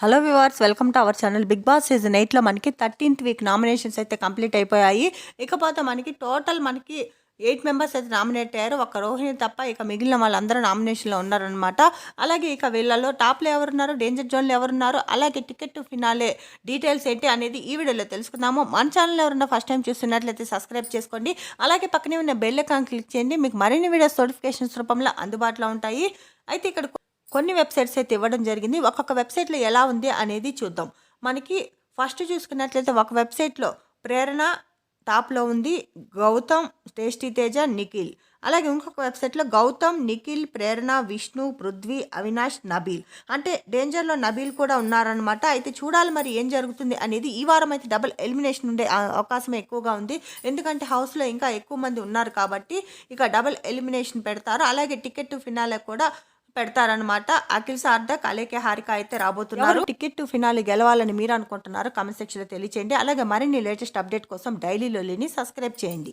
Hello viewers, welcome to our channel. Bigg Boss season 8లో మనకి 13th week nominations అయితే complete అయిపోయాయి. ఇకపోతే మనకి టోటల్ 8 మెంబర్స్ అయితే నామినేట్ అయ్యారు. ఒక రోహిణి తప్ప ఇక మిగిలిన వాళ్ళందరూ నామినేషన్లో ఉన్నారనమాట. అలాగే ఇక వీళ్ళలో టాప్లో ఎవరున్నారు, డేంజర్ జోన్లో ఎవరున్నారు, అలాగే టికెట్ టు ఫినాలే డీటెయిల్స్ ఏంటి అనేది ఈ వీడియోలో తెలుసుకుందాము. మన ఛానల్ ఎవరన్నా ఫస్ట్ టైం చూస్తున్నట్లయితే సబ్స్క్రైబ్ చేసుకోండి. అలాగే పక్కనే ఉన్న బెల్ ఐకాన్ క్లిక్ చేయండి. మీకు మరిన్ని వీడియోస్ నోటిఫికేషన్స్ రూపంలో అందుబాటులో ఉంటాయి. అయితే ఇక్కడ కొన్ని వెబ్సైట్స్ అయితే ఇవ్వడం జరిగింది. ఒక్కొక్క వెబ్సైట్లో ఎలా ఉంది అనేది చూద్దాం. మనకి ఫస్ట్ చూసుకున్నట్లయితే ఒక వెబ్సైట్లో ప్రేరణ టాప్లో ఉంది, గౌతమ్, టేస్టీ తేజ, నిఖిల్. అలాగే ఇంకొక వెబ్సైట్లో గౌతమ్, నిఖిల్, ప్రేరణ, విష్ణు, పృథ్వీ, అవినాష్, నబీల్. అంటే డేంజర్లో నబీల్ కూడా ఉన్నారనమాట. అయితే చూడాలి మరి ఏం జరుగుతుంది అనేది. ఈ వారం అయితే డబుల్ ఎలిమినేషన్ ఉండే అవకాశం ఎక్కువగా ఉంది. ఎందుకంటే హౌస్లో ఇంకా ఎక్కువ మంది ఉన్నారు కాబట్టి ఇక డబుల్ ఎలిమినేషన్ పెడతారు. అలాగే టికెట్ టు ఫినాలే కూడా పెడతారనమాట. అఖిల్ సార్థక్, అలేఖ్య, హారిక అయితే రాబోతున్నారు. టికెట్ టు ఫినాలే గెలవాలని మీరు అనుకుంటున్నారు? కామెంట్ సెక్షన్లో తెలియచేయండి. అలాగే మరిన్ని లేటెస్ట్ అప్డేట్ కోసం డైలీ లొల్లిని సబ్స్క్రైబ్ చేయండి.